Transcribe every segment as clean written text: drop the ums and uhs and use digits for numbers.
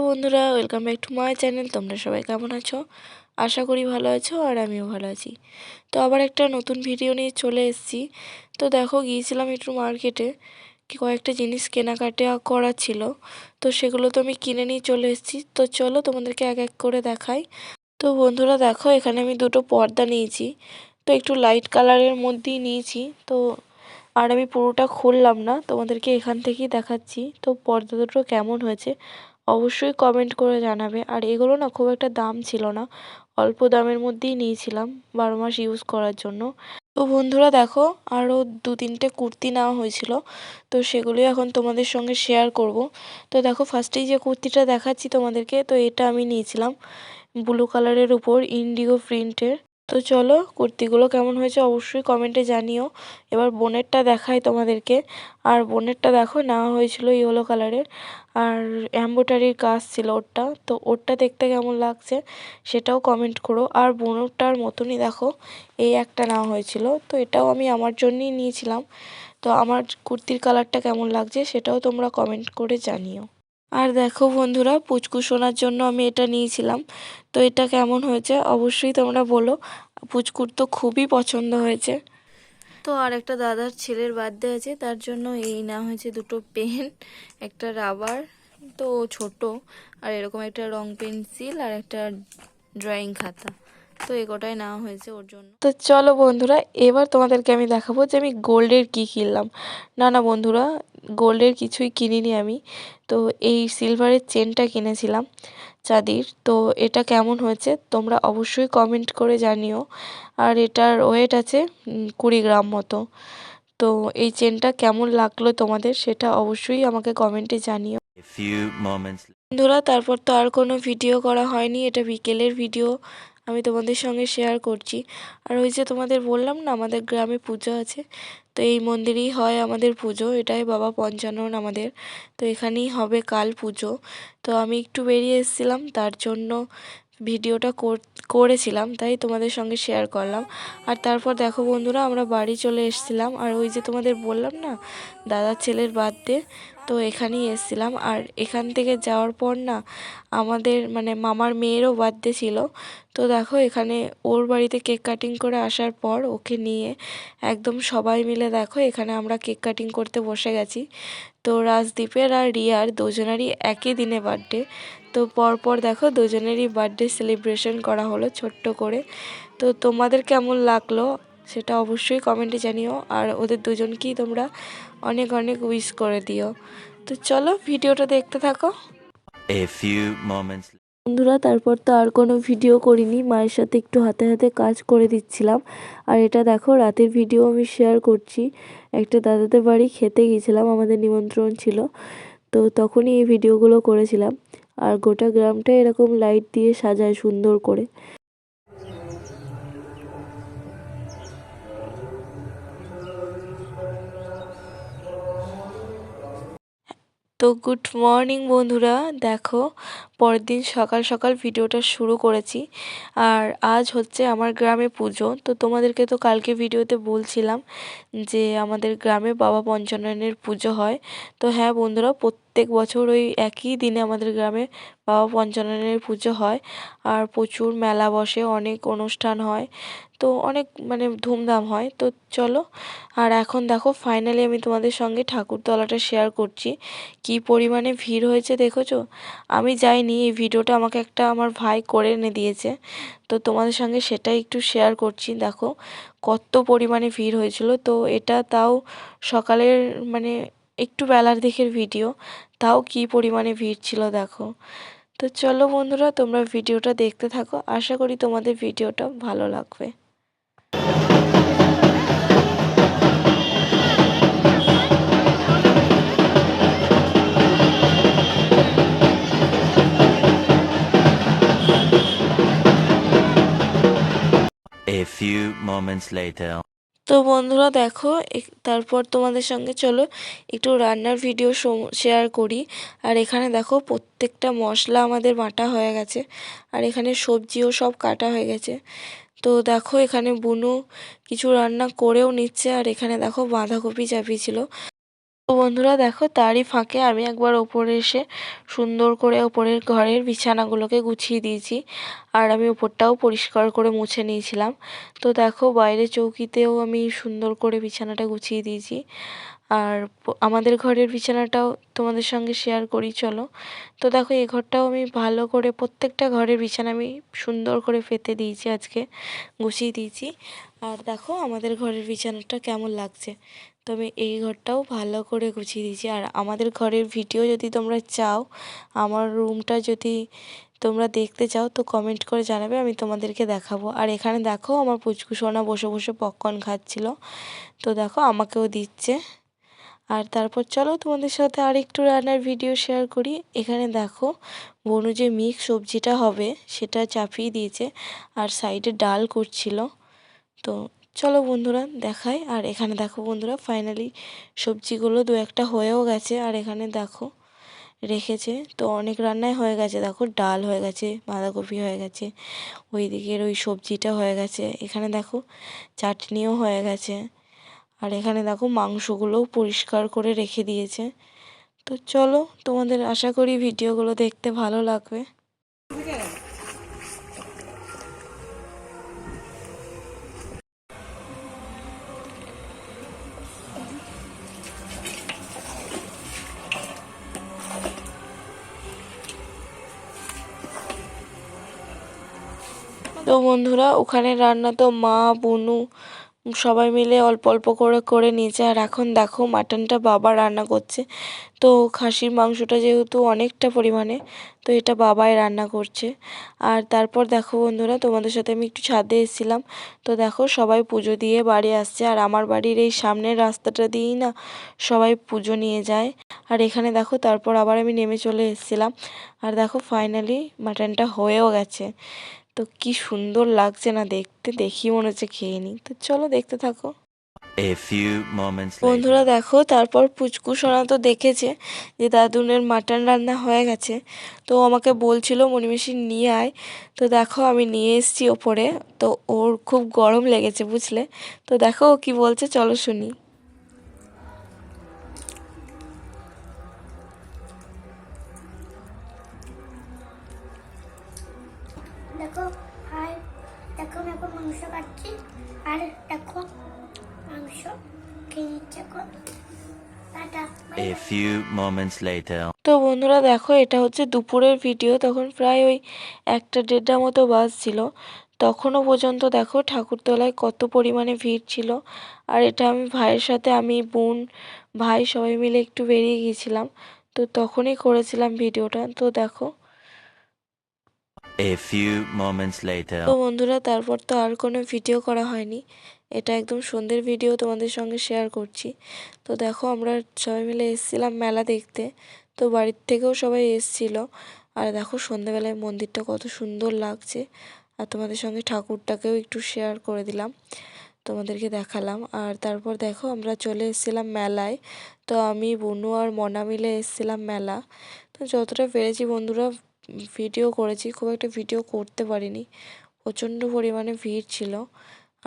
বন্ধুরা, welcome back to my channel. তোমরা সবাই কেমন আছো? আশা করি ভালো আছো, আর আমিও ভালো আছি। তো আবার একটা নতুন ভিডিও নিয়ে চলে এসেছি। তো দেখো, গিয়েছিলাম একটু মার্কেটে, কয়েকটা জিনিস কেনাকাটা করার ছিল। তো সেগুলো তো আমি কিনে নিয়ে চলে এসেছি। তো চলো তোমাদেরকে এক এক করে দেখাই। তো বন্ধুরা দেখো, এখানে আমি দুটো পর্দা নিয়েছি। তো একটু লাইট কালারের মধ্যেই নিয়েছি। তো আর আমি পুরোটা খুললাম না, তোমাদেরকে এখান থেকেই দেখাচ্ছি। তো পর্দা দুটো কেমন হয়েছে অবশ্যই কমেন্ট করে জানাবে। আর এগুলো না খুব একটা দাম ছিল না, অল্প দামের মধ্যেই নিয়েছিলাম 12 মাস ইউজ করার জন্য। তো বন্ধুরা দেখো, আরও 2-3টে কুর্তি নেওয়া হয়েছিল। তো সেগুলোই এখন তোমাদের সঙ্গে শেয়ার করব। তো দেখো, ফার্স্টেই যে কুর্তিটা দেখাচ্ছি তোমাদেরকে, তো এটা আমি নিয়েছিলাম ব্লু কালারের উপর ইন্ডিগো প্রিন্টের। তো চলো, কুর্তিগুলো কেমন হয়েছে অবশ্যই কমেন্টে জানিও। এবার বোনেরটা দেখাই তোমাদেরকে। আর বোনেরটা দেখো, নেওয়া হয়েছিল ইয়েলো কালারের, আর এমব্রয়ডারির কাজ ছিল ওরটা। তো ওরটা দেখতে কেমন লাগছে সেটাও কমেন্ট করো। আর বোনেরটার মতনই দেখো, এই একটা নেওয়া হয়েছিল। তো এটাও আমি আমার জন্যই নিয়েছিলাম। তো আমার কুর্তির কালারটা কেমন লাগছে সেটাও তোমরা কমেন্ট করে জানিও। আর দেখো বন্ধুরা, পুচকু সোনার জন্য আমি এটা নিয়েছিলাম। তো এটা কেমন হয়েছে অবশ্যই তোমরা বলো। পুচকুর তো খুবই পছন্দ হয়েছে। তো আর একটা দাদার ছেলের বার্থডে আছে, তার জন্য এই নেওয়া হয়েছে দুটো পেন, একটা রাবার, তো ছোট, আর এরকম একটা রং পেন্সিল আর একটা ড্রয়িং খাতা। তো এগোটাই নেওয়া হয়েছে ওর জন্য। তো চলো বন্ধুরা, এবার তোমাদেরকে আমি দেখাবো যে আমি গোল্ডের কি কিনলাম। না না বন্ধুরা, গোল্ডের কিছুই কিনিনি আমি। তো এই সিলভারের চেনটা কিনেছিলাম চাঁদির। তো এটা কেমন হয়েছে তোমরা অবশ্যই কমেন্ট করে জানিও। আর এটার ওয়েট আছে 20 গ্রাম মতো। তো এই চেনটা কেমন লাগলো তোমাদের সেটা অবশ্যই আমাকে কমেন্টে জানিও। বন্ধুরা তারপর তো আর কোনো ভিডিও করা হয়নি, এটা বিকেলের ভিডিও আমি তোমাদের সঙ্গে শেয়ার করছি। আর ওই যে তোমাদের বললাম না, আমাদের গ্রামে পুজো আছে। তো এই মন্দিরেই হয় আমাদের পুজো, এটাই বাবা পঞ্চানন আমাদের। তো এখানেই হবে কাল পুজো। তো আমি একটু বেরিয়ে এসেছিলাম, তার জন্য ভিডিওটা করেছিলাম, তাই তোমাদের সঙ্গে শেয়ার করলাম। আর তারপর দেখো বন্ধুরা, আমরা বাড়ি চলে এসেছিলাম। আর ওই যে তোমাদের বললাম না, দাদার ছেলের বার্থডে, তো এখানেই এসেছিলাম। আর এখান থেকে যাওয়ার পর না, আমাদের মানে মামার মেয়েরও বার্থডে ছিল। তো দেখো, এখানে ওর বাড়িতে কেক কাটিং করে আসার পর ওকে নিয়ে একদম সবাই মিলে দেখো এখানে আমরা কেক কাটিং করতে বসে গেছি। তো রাজদীপের আর রিয়ার দুজনেরই একই দিনে বার্থডে। তো পরপর দেখো দুজনেরই বার্থডে সেলিব্রেশন করা হলো ছোট্ট করে। তো তোমাদের কেমন লাগলো সেটা অবশ্যই কমেন্টে জানিও। আর ওদের দুজনকেই তোমরা অনেক অনেক উইশ করে দিও। তো চলো ভিডিওটা দেখতে থাকো। বন্ধুরা তারপর তো আর কোনো ভিডিও করিনি, মায়ের সাথে একটু হাতে হাতে কাজ করে দিচ্ছিলাম। আর এটা দেখো, রাতের ভিডিও আমি শেয়ার করছি। একটা দাদাদের বাড়ি খেতে গিয়েছিলাম, আমাদের নিমন্ত্রণ ছিল। তো তখনই এই ভিডিওগুলো করেছিলাম। আর গোটা গ্রামটা এরকম লাইট দিয়ে সাজায় সুন্দর করে। তো গুড মর্নিং বন্ধুরা, দেখো পরের দিন সকাল সকাল ভিডিওটা শুরু করেছি। আর আজ হচ্ছে আমার গ্রামে পুজো। তো তোমাদেরকে তো কালকে ভিডিওতে বলছিলাম যে আমাদের গ্রামে বাবা পঞ্চাননের পুজো হয়। তো হ্যাঁ বন্ধুরা, প্রত্যেক বছর ওই একই দিনে আমাদের গ্রামে বাবা পঞ্চাননের পুজো হয়। আর প্রচুর মেলা বসে, অনেক অনুষ্ঠান হয়। তো অনেক মানে ধুমধাম হয়। তো চলো, আর এখন দেখো ফাইনালি আমি তোমাদের সঙ্গে ঠাকুরতলাটা শেয়ার করছি। কি পরিমাণে ভিড় হয়েছে দেখেছো? আমি যাইনি, এই ভিডিওটা আমাকে একটা আমার ভাই করে এনে দিয়েছে। তো তোমাদের সঙ্গে সেটাই একটু শেয়ার করছি। দেখো কত পরিমাণে ভিড় হয়েছিল। তো এটা তাও সকালের মানে একটু বেলার দিকের ভিডিও, তাও কি পরিমাণে ভিড় ছিল দেখো। তো চলো বন্ধুরা, তোমরা ভিডিওটা দেখতে থাকো, আশা করি তোমাদের ভিডিওটা ভালো লাগবে। A few moments later. তো বন্ধুরা দেখো, তারপর তোমাদের সঙ্গে চলো একটু রান্নার ভিডিও শেয়ার করি। আর এখানে দেখো প্রত্যেকটা মশলা আমাদের বাটা হয়ে গেছে, আর এখানে সবজিও সব কাটা হয়ে গেছে। তো দেখো এখানে বুনু কিছু রান্না করেও নিচ্ছে। আর এখানে দেখো বাঁধাকপি চাপিয়েছিল। তো বন্ধুরা দেখো তারই ফাঁকে আমি একবার ওপরে এসে সুন্দর করে ওপরের ঘরের বিছানাগুলোকে গুছিয়ে দিয়েছি। আর আমি ওপরটাও পরিষ্কার করে মুছে নিয়েছিলাম। তো দেখো বাইরে চৌকিতেও আমি সুন্দর করে বিছানাটা গুছিয়ে দিয়েছি। আর আমাদের ঘরের বিছানাটাও তোমাদের সঙ্গে শেয়ার করি চলো। তো দেখো এই ঘরটাও আমি ভালো করে প্রত্যেকটা ঘরের বিছানা আমি সুন্দর করে পেতে দিয়েছি, আজকে গুছিয়ে দিয়েছি। আর দেখো আমাদের ঘরের বিছানাটা কেমন লাগছে। তো আমি এই ঘরটাও ভালো করে গুছিয়ে দিয়েছি। আর আমাদের ঘরের ভিডিও যদি তোমরা চাও, আমার রুমটা যদি তোমরা দেখতে চাও, তো কমেন্ট করে জানাবে, আমি তোমাদেরকে দেখাবো। আর এখানে দেখো আমার পুচকু সোনা বসে বসে পপকর্ন খাচ্ছিল। তো দেখো আমাকেও দিচ্ছে। আর তারপর চলো তোমাদের সাথে আর একটু রান্নার ভিডিও শেয়ার করি। এখানে দেখো বনু যে মিক্স সবজিটা হবে সেটা চাপিয়ে দিয়েছে আর সাইডে ডাল করছিল। তো চলো বন্ধুরা দেখাই। আর এখানে দেখো বন্ধুরা ফাইনালি সবজিগুলো দু একটা হয়েও গেছে। আর এখানে দেখো রেখেছে, তো অনেক রান্নাই হয়ে গেছে। দেখো ডাল হয়ে গেছে, বাঁধাকপি হয়ে গেছে, ওই দিকের ওই সবজিটা হয়ে গেছে, এখানে দেখো চাটনিও হয়ে গেছে। আর এখানে দেখো মাংসগুলোও পরিষ্কার করে রেখে দিয়েছে। তো চলো তোমাদের আশা করি ভিডিওগুলো দেখতে ভালো লাগবে। তো বন্ধুরা ওখানে রান্না তো মা বনু সবাই মিলে অল্প অল্প করে করে নিয়েছে। আর এখন দেখো মাটনটা বাবা রান্না করছে। তো খাসির মাংসটা যেহেতু অনেকটা পরিমাণে, তো এটা বাবাই রান্না করছে। আর তারপর দেখো বন্ধুরা তোমাদের সাথে আমি একটু ছাদে এসেছিলাম। তো দেখো সবাই পুজো দিয়ে বাড়ি আসছে। আর আমার বাড়ির এই সামনের রাস্তাটা দিয়েই না সবাই পুজো নিয়ে যায়। আর এখানে দেখো তারপর আবার আমি নেমে চলে এসেছিলাম। আর দেখো ফাইনালি মাটনটা হয়েও গেছে। তো কি সুন্দর লাগছে না দেখতে, দেখি মনে হচ্ছে খেয়ে নিই। তো চলো দেখতে থাকো। A few moments বন্ধুরা later. দেখো তারপর পুচকু সোনা তো দেখেছে যে দাদুনের মাটন রান্না হয়ে গেছে। তো আমাকে বলছিল মণিমাসি নিয়ে আয়। তো দেখো আমি নিয়ে এসেছি ওপরে। তো ওর খুব গরম লেগেছে বুঝলে। তো দেখো ও কি বলছে চলো শুনি। দেখো আর দেখো আমি এখন মাংস কাটছি। আর দেখো মাংস খেয়ে নিচ্ছে এখন। Tata, bye A bye. few moments later. তো বন্ধুরা দেখো এটা হচ্ছে দুপুরের ভিডিও, তখন প্রায় ওই 1টা 1:30 মতো বাজছিল। তখনও পর্যন্ত দেখো ঠাকুরতলায় কত পরিমাণে ভিড় ছিল। আর এটা আমি ভাইয়ের সাথে, আমি বোন ভাই সবাই মিলে একটু বেরিয়ে গিয়েছিলাম। তো তখনই করেছিলাম ভিডিওটা। তো দেখো। A few moments later. তো বন্ধুরা তারপর তো আর কোনো ভিডিও করা হয়নি। এটা একদম সন্ধ্যের ভিডিও তোমাদের সঙ্গে শেয়ার করছি। তো দেখো আমরা সবাই মিলে এসেছিলাম মেলা দেখতে। তো বাড়ির থেকেও সবাই এসেছিল। আর দেখো সন্ধ্যেবেলায় মন্দিরটা কত সুন্দর লাগছে। আর তোমাদের সঙ্গে ঠাকুরটাকেও একটু শেয়ার করে দিলাম, তোমাদেরকে দেখালাম। আর তারপর দেখো আমরা চলে এসেছিলাম মেলায়। তো আমি বনু আর মনা মিলে এসেছিলাম মেলা। তো যতটা পেরেছি বন্ধুরা ভিডিও করেছি, খুব একটা ভিডিও করতে পারিনি, প্রচণ্ড পরিমাণে ভিড় ছিল।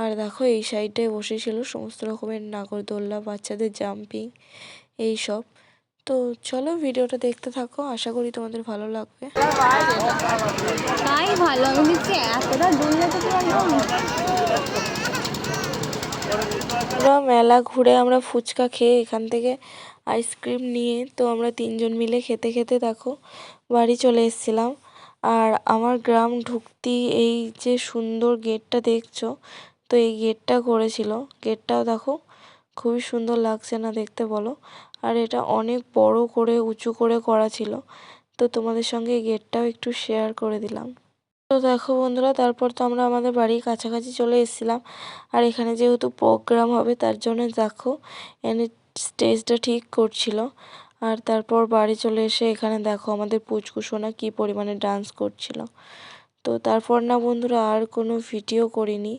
আর দেখো এই সাইডটায় বসেছিল সমস্ত রকমের নাগরদোল্লা, বাচ্চাদের জাম্পিং, এই সব। তো চলো ভিডিওটা দেখতে থাকো, আশা করি তোমাদের ভালো লাগবে। তাই ভালো, আমি দেখছি এতটা দুললে তো পুরো একদম। পুরো মেলা ঘুরে আমরা ফুচকা খেয়ে এখান থেকে আইসক্রিম নিয়ে তো আমরা 3জন মিলে খেতে খেতে দেখো বাড়ি চলে এসেছিলাম। আর আমার গ্রাম ঢুকতেই এই যে সুন্দর গেটটা দেখছো, তো এই গেটটা করেছিল। গেটটাও দেখো খুবই সুন্দর লাগছে না দেখতে বলো। আর এটা অনেক বড় করে উঁচু করে করা ছিল। তো তোমাদের সঙ্গে এই গেটটাও একটু শেয়ার করে দিলাম। তো দেখো বন্ধুরা তারপর তো আমরা আমাদের বাড়ির কাছাকাছি চলে এসেছিলাম। আর এখানে যেহেতু প্রোগ্রাম হবে তার জন্য দেখো এনে স্টেজটা ঠিক করছিল। আর তারপর বাড়ি চলে এসে এখানে দেখো আমাদের পুচকু সোনা কী পরিমাণে ডান্স করছিল। তো তারপর না বন্ধুরা আর কোনো ভিডিও করিনি।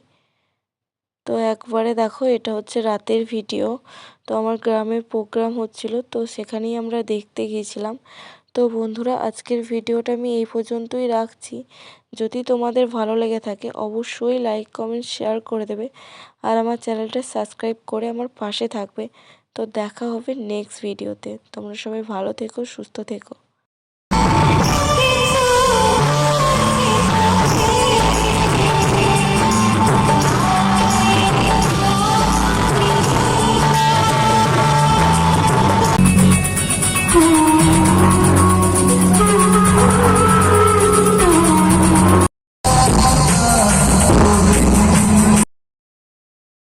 তো একবারে দেখো এটা হচ্ছে রাতের ভিডিও। তো আমার গ্রামে প্রোগ্রাম হচ্ছিল, তো সেখানেই আমরা দেখতে গিয়েছিলাম। তো বন্ধুরা আজকের ভিডিওটা আমি এই পর্যন্তই রাখছি। যদি তোমাদের ভালো লেগে থাকে অবশ্যই লাইক কমেন্ট শেয়ার করে দেবে। আর আমার চ্যানেলটা সাবস্ক্রাইব করে আমার পাশে থাকবে। তো দেখা হবে নেক্সট ভিডিওতে। তোমরা সবাই ভালো থেকো, সুস্থ থেকো।